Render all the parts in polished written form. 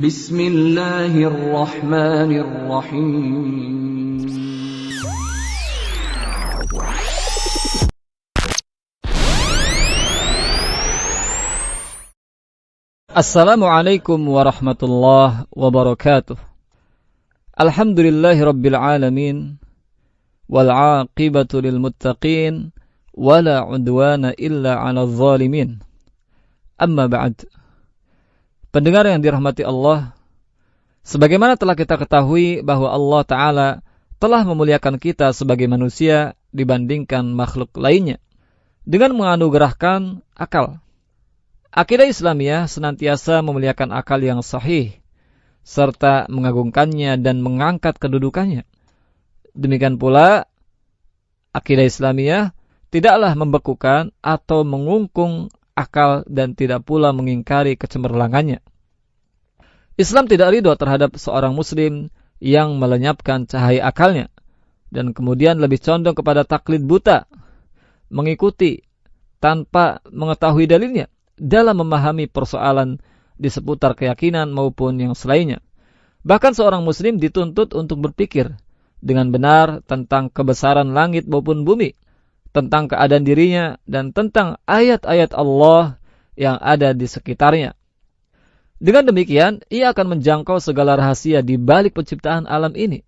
Bismillahirrahmanirrahim. Assalamualaikum warahmatullahi wabarakatuh. Alhamdulillahi rabbil alamin. Wal aqibatu lil muttaqin. Wala udwana illa 'alal zalimin. Amma ba'd. Pendengar yang dirahmati Allah, sebagaimana telah kita ketahui bahwa Allah Ta'ala telah memuliakan kita sebagai manusia dibandingkan makhluk lainnya dengan menganugerahkan akal. Akidah Islamiyah senantiasa memuliakan akal yang sahih serta mengagungkannya dan mengangkat kedudukannya. Demikian pula, akidah Islamiyah tidaklah membekukan atau mengungkung akal dan tidak pula mengingkari kecemerlangannya. Islam tidak ridho terhadap seorang muslim yang melenyapkan cahaya akalnya dan kemudian lebih condong kepada taklid buta, mengikuti tanpa mengetahui dalilnya dalam memahami persoalan di seputar keyakinan maupun yang selainnya. Bahkan seorang muslim dituntut untuk berpikir dengan benar tentang kebesaran langit maupun bumi, tentang keadaan dirinya, dan tentang ayat-ayat Allah yang ada di sekitarnya. Dengan demikian, ia akan menjangkau segala rahasia di balik penciptaan alam ini,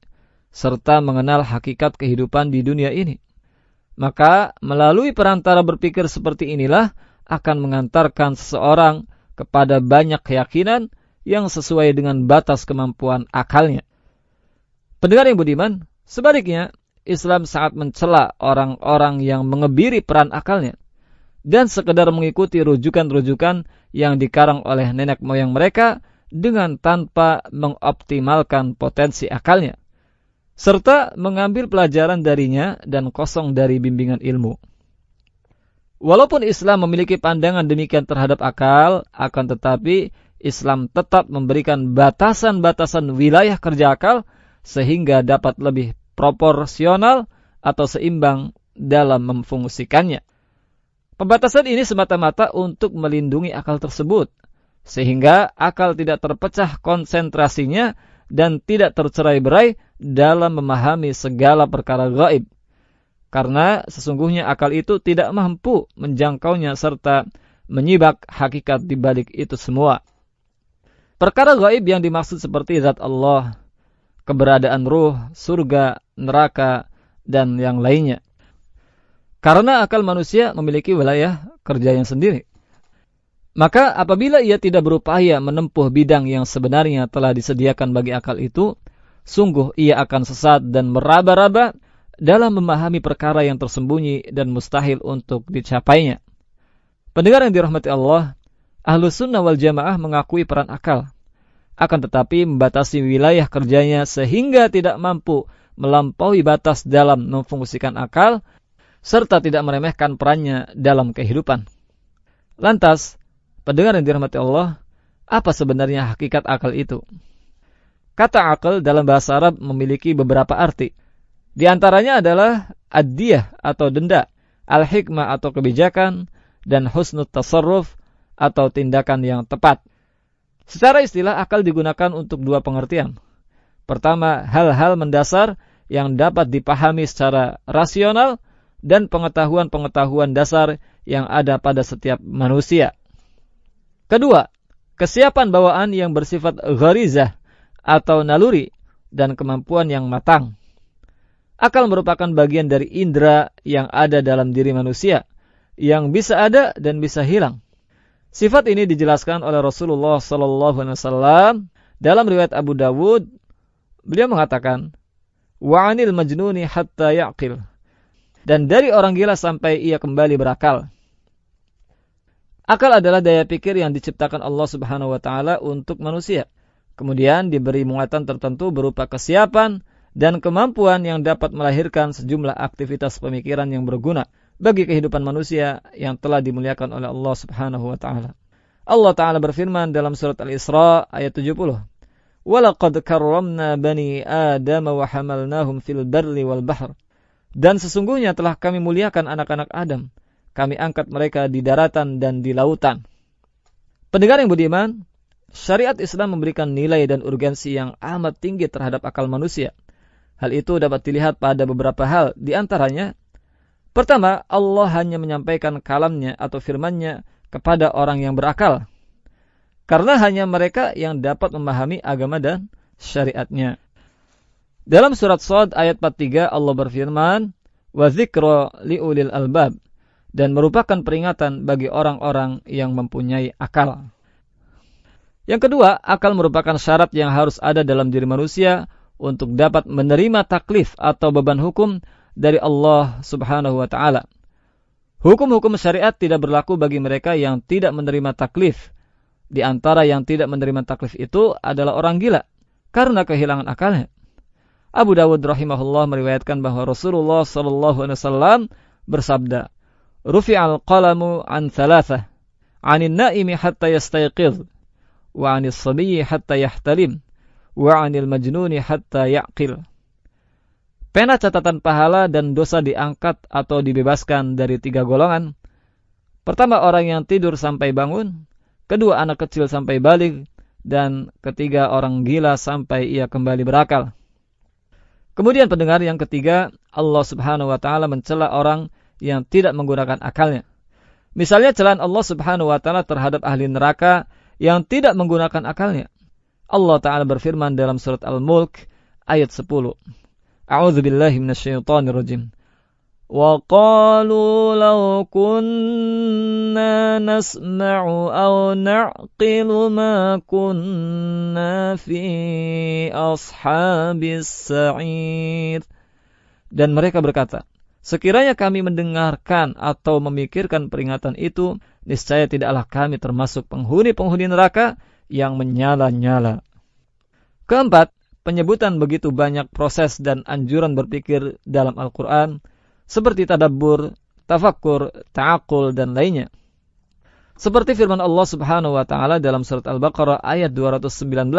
serta mengenal hakikat kehidupan di dunia ini. Maka, melalui perantara berpikir seperti inilah, akan mengantarkan seseorang kepada banyak keyakinan yang sesuai dengan batas kemampuan akalnya. Pendengar yang budiman, sebaliknya, Islam sangat mencela orang-orang yang mengebiri peran akalnya dan sekedar mengikuti rujukan-rujukan yang dikarang oleh nenek moyang mereka dengan tanpa mengoptimalkan potensi akalnya, serta mengambil pelajaran darinya dan kosong dari bimbingan ilmu. Walaupun Islam memiliki pandangan demikian terhadap akal, akan tetapi Islam tetap memberikan batasan-batasan wilayah kerja akal sehingga dapat lebih proporsional atau seimbang dalam memfungsikannya. Pembatasan ini semata-mata untuk melindungi akal tersebut, sehingga akal tidak terpecah konsentrasinya dan tidak tercerai-berai dalam memahami segala perkara gaib. Karena sesungguhnya akal itu tidak mampu menjangkaunya serta menyibak hakikat di balik itu semua. Perkara gaib yang dimaksud seperti zat Allah, keberadaan ruh, surga, neraka, dan yang lainnya. Karena akal manusia memiliki wilayah kerja yang sendiri. Maka apabila ia tidak berupaya menempuh bidang yang sebenarnya telah disediakan bagi akal itu, sungguh ia akan sesat dan meraba-raba dalam memahami perkara yang tersembunyi dan mustahil untuk dicapainya. Pendengar yang dirahmati Allah, Ahlus Sunnah wal Jamaah mengakui peran akal, akan tetapi membatasi wilayah kerjanya sehingga tidak mampu melampaui batas dalam memfungsikan akal, serta tidak meremehkan perannya dalam kehidupan. Lantas, pendengar yang dirahmati Allah, apa sebenarnya hakikat akal itu? Kata akal dalam bahasa Arab memiliki beberapa arti. Di antaranya adalah ad-diyah atau denda, al-hikmah atau kebijakan, dan husnut tasarruf atau tindakan yang tepat. Secara istilah, akal digunakan untuk dua pengertian. Pertama, hal-hal mendasar yang dapat dipahami secara rasional dan pengetahuan-pengetahuan dasar yang ada pada setiap manusia. Kedua, kesiapan bawaan yang bersifat gharizah atau naluri dan kemampuan yang matang. Akal merupakan bagian dari indera yang ada dalam diri manusia, yang bisa ada dan bisa hilang. Sifat ini dijelaskan oleh Rasulullah SAW dalam riwayat Abu Dawud. Beliau mengatakan, "Wa 'anil majnuni hatta ya'qil." Dan dari orang gila sampai ia kembali berakal. Akal adalah daya pikir yang diciptakan Allah Subhanahu wa taala untuk manusia. Kemudian diberi muatan tertentu berupa kesiapan dan kemampuan yang dapat melahirkan sejumlah aktivitas pemikiran yang berguna bagi kehidupan manusia yang telah dimuliakan oleh Allah Subhanahu wa taala. Allah Ta'ala berfirman dalam surat Al-Isra ayat 70. وَلَقَدْ كَرَّمْنَا بَنِي آدَمَ وَحَمَلْنَاهُمْ فِي الْبَرِّ وَالْبَحْرِ. Dan sesungguhnya telah kami muliakan anak-anak Adam. Kami angkat mereka di daratan dan di lautan. Pendengar yang budiman, syariat Islam memberikan nilai dan urgensi yang amat tinggi terhadap akal manusia. Hal itu dapat dilihat pada beberapa hal, di antaranya, pertama, Allah hanya menyampaikan kalamnya atau firman-Nya kepada orang yang berakal. Karena hanya mereka yang dapat memahami agama dan syariatnya. Dalam surat Shad ayat 43 Allah berfirman, wa dzikra liulil albab, dan merupakan peringatan bagi orang-orang yang mempunyai akal. Yang kedua, akal merupakan syarat yang harus ada dalam diri manusia untuk dapat menerima taklif atau beban hukum dari Allah Subhanahu wa taala. Hukum-hukum syariat tidak berlaku bagi mereka yang tidak menerima taklif. Di antara yang tidak menerima taklif itu adalah orang gila karena kehilangan akalnya. Abu Dawud rahimahullah meriwayatkan bahwa Rasulullah sallallahu alaihi wasallam bersabda, "Rufi'al qalamu an thalathah, 'anil naimi hatta yastayqiz, wa 'anil sabiyyi hatta yahtalim, wa 'anil majnuni hatta ya'qil." Pena catatan pahala dan dosa diangkat atau dibebaskan dari 3 golongan. Pertama, orang yang tidur sampai bangun. Kedua, anak kecil sampai balik. Dan ketiga, orang gila sampai ia kembali berakal. Kemudian pendengar, yang ketiga, Allah Subhanahu wa taala mencela orang yang tidak menggunakan akalnya. Misalnya celaan Allah Subhanahu wa taala terhadap ahli neraka yang tidak menggunakan akalnya. Allah taala berfirman dalam surat Al-Mulk ayat 10. A'udzu billahi minasyaitonir rajim. Wa qalu law kunna nasma'u aw na'qilu ma kunna fi ashabis sa'ir. Dan mereka berkata, sekiranya kami mendengarkan atau memikirkan peringatan itu, niscaya tidaklah kami termasuk penghuni-penghuni neraka yang menyala-nyala. Keempat, penyebutan begitu banyak proses dan anjuran berpikir dalam Al-Quran, seperti tadabbur, tafakkur, ta'aqul, dan lainnya. Seperti firman Allah Subhanahu wa taala dalam surat Al-Baqarah ayat 219.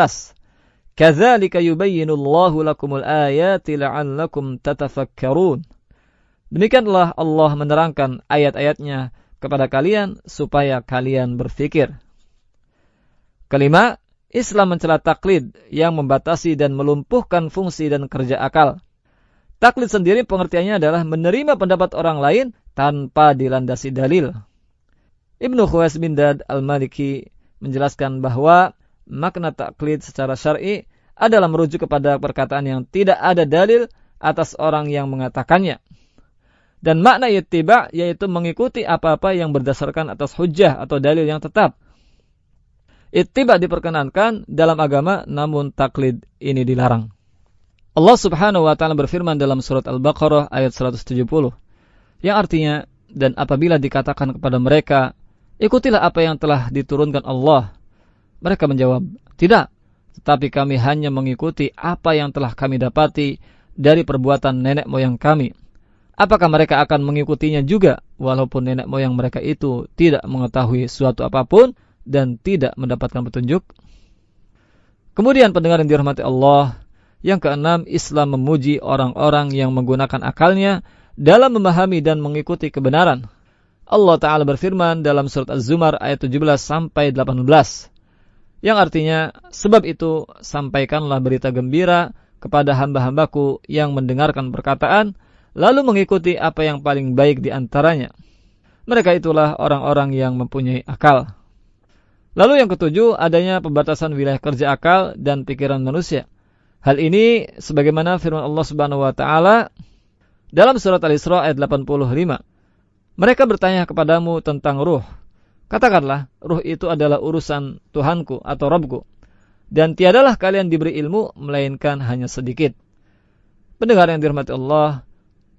Kadzalika yubayyinullahu lakumul ayati la'allakum tatafakkarun. Demikianlah Allah menerangkan ayat-ayatnya kepada kalian supaya kalian berfikir. Kelima, Islam mencela taklid yang membatasi dan melumpuhkan fungsi dan kerja akal. Taklid sendiri pengertiannya adalah menerima pendapat orang lain tanpa dilandasi dalil. Ibnu Khuwais bin Dad al-Maliki menjelaskan bahwa makna taklid secara syar'i adalah merujuk kepada perkataan yang tidak ada dalil atas orang yang mengatakannya. Dan makna ittiba yaitu mengikuti apa-apa yang berdasarkan atas hujjah atau dalil yang tetap. Ittiba diperkenankan dalam agama, namun taklid ini dilarang. Allah Subhanahu wa taala berfirman dalam surat Al-Baqarah ayat 170, yang artinya, dan apabila dikatakan kepada mereka, ikutilah apa yang telah diturunkan Allah, mereka menjawab, tidak, tetapi kami hanya mengikuti apa yang telah kami dapati dari perbuatan nenek moyang kami. Apakah mereka akan mengikutinya juga, walaupun nenek moyang mereka itu tidak mengetahui suatu apapun dan tidak mendapatkan petunjuk? Kemudian pendengar yang dirahmati Allah, yang keenam, Islam memuji orang-orang yang menggunakan akalnya dalam memahami dan mengikuti kebenaran. Allah Ta'ala berfirman dalam surat Az-Zumar ayat 17 sampai 18, yang artinya, sebab itu sampaikanlah berita gembira kepada hamba-hambaku yang mendengarkan perkataan, lalu mengikuti apa yang paling baik di antaranya. Mereka itulah orang-orang yang mempunyai akal. Lalu yang ketujuh, adanya pembatasan wilayah kerja akal dan pikiran manusia. Hal ini sebagaimana firman Allah Subhanahu wa taala dalam surat Al-Isra ayat 85. Mereka bertanya kepadamu tentang ruh. Katakanlah, ruh itu adalah urusan Tuhanku atau Rabbku, dan tiadalah kalian diberi ilmu melainkan hanya sedikit. Pendengar yang dirahmati Allah,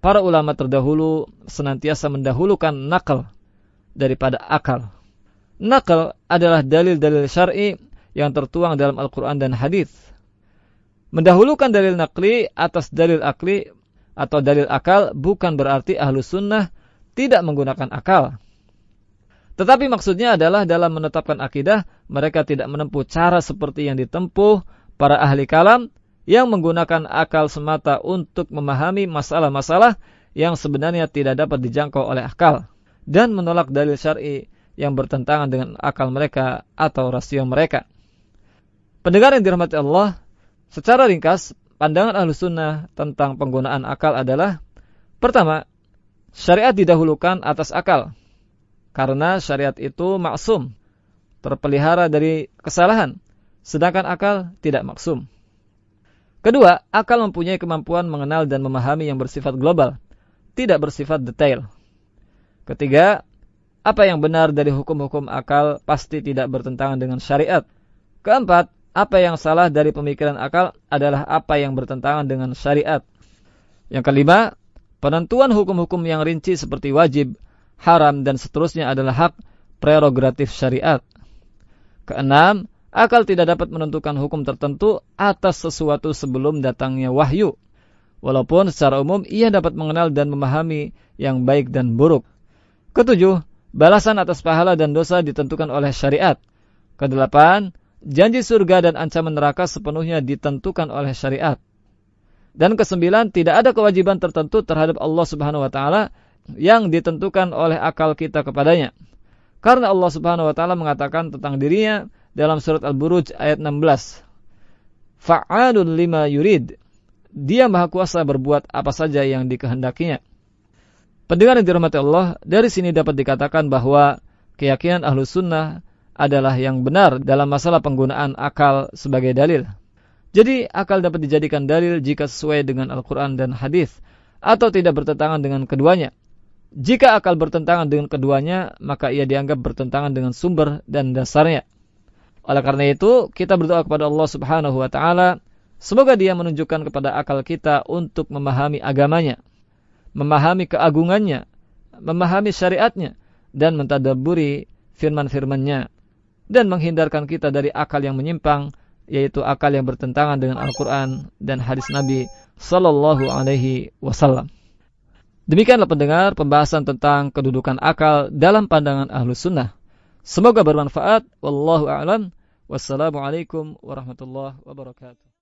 para ulama terdahulu senantiasa mendahulukan nakal daripada akal. Nakal adalah dalil-dalil syar'i yang tertuang dalam Al-Quran dan hadis. Mendahulukan dalil nakli atas dalil akli atau dalil akal bukan berarti ahlu sunnah tidak menggunakan akal. Tetapi maksudnya adalah dalam menetapkan akidah, mereka tidak menempuh cara seperti yang ditempuh para ahli kalam yang menggunakan akal semata untuk memahami masalah-masalah yang sebenarnya tidak dapat dijangkau oleh akal dan menolak dalil syar'i yang bertentangan dengan akal mereka atau rasio mereka. Pendengar yang dirahmati Allah, secara ringkas, pandangan Ahlus Sunnah tentang penggunaan akal adalah, pertama, syariat didahulukan atas akal, karena syariat itu maksum, terpelihara dari kesalahan, sedangkan akal tidak maksum. Kedua, akal mempunyai kemampuan mengenal dan memahami yang bersifat global, tidak bersifat detail. Ketiga, apa yang benar dari hukum-hukum akal pasti tidak bertentangan dengan syariat. Keempat, apa yang salah dari pemikiran akal adalah apa yang bertentangan dengan syariat. Yang kelima, penentuan hukum-hukum yang rinci seperti wajib, haram, dan seterusnya adalah hak prerogatif syariat. Keenam, akal tidak dapat menentukan hukum tertentu atas sesuatu sebelum datangnya wahyu, walaupun secara umum ia dapat mengenal dan memahami yang baik dan buruk. Ketujuh, balasan atas pahala dan dosa ditentukan oleh syariat. Kedelapan, janji surga dan ancaman neraka sepenuhnya ditentukan oleh syariat. Dan kesembilan, tidak ada kewajiban tertentu terhadap Allah Subhanahu wa taala yang ditentukan oleh akal kita kepadanya. Karena Allah Subhanahu wa taala mengatakan tentang dirinya dalam surat Al-Buruj ayat 16. Fa'alun lima yurid. Dia maha kuasa berbuat apa saja yang dikehendakinya. Pendengar yang dirahmati Allah, dari sini dapat dikatakan bahwa keyakinan Ahlus Sunnah adalah yang benar dalam masalah penggunaan akal sebagai dalil. Jadi, akal dapat dijadikan dalil jika sesuai dengan Al-Quran dan hadis, atau tidak bertentangan dengan keduanya. Jika akal bertentangan dengan keduanya, maka ia dianggap bertentangan dengan sumber dan dasarnya. Oleh karena itu, kita berdoa kepada Allah Subhanahu wa taala, semoga Dia menunjukkan kepada akal kita untuk memahami agamanya, memahami keagungannya, memahami syariatnya, dan mentadabburi firman-firman-Nya, dan menghindarkan kita dari akal yang menyimpang, yaitu akal yang bertentangan dengan Al-Quran dan hadis Nabi Sallallahu Alaihi Wasallam. Demikianlah pendengar pembahasan tentang kedudukan akal dalam pandangan Ahlus Sunnah. Semoga bermanfaat. Wallahu a'lam. Wassalamualaikum warahmatullahi wabarakatuh.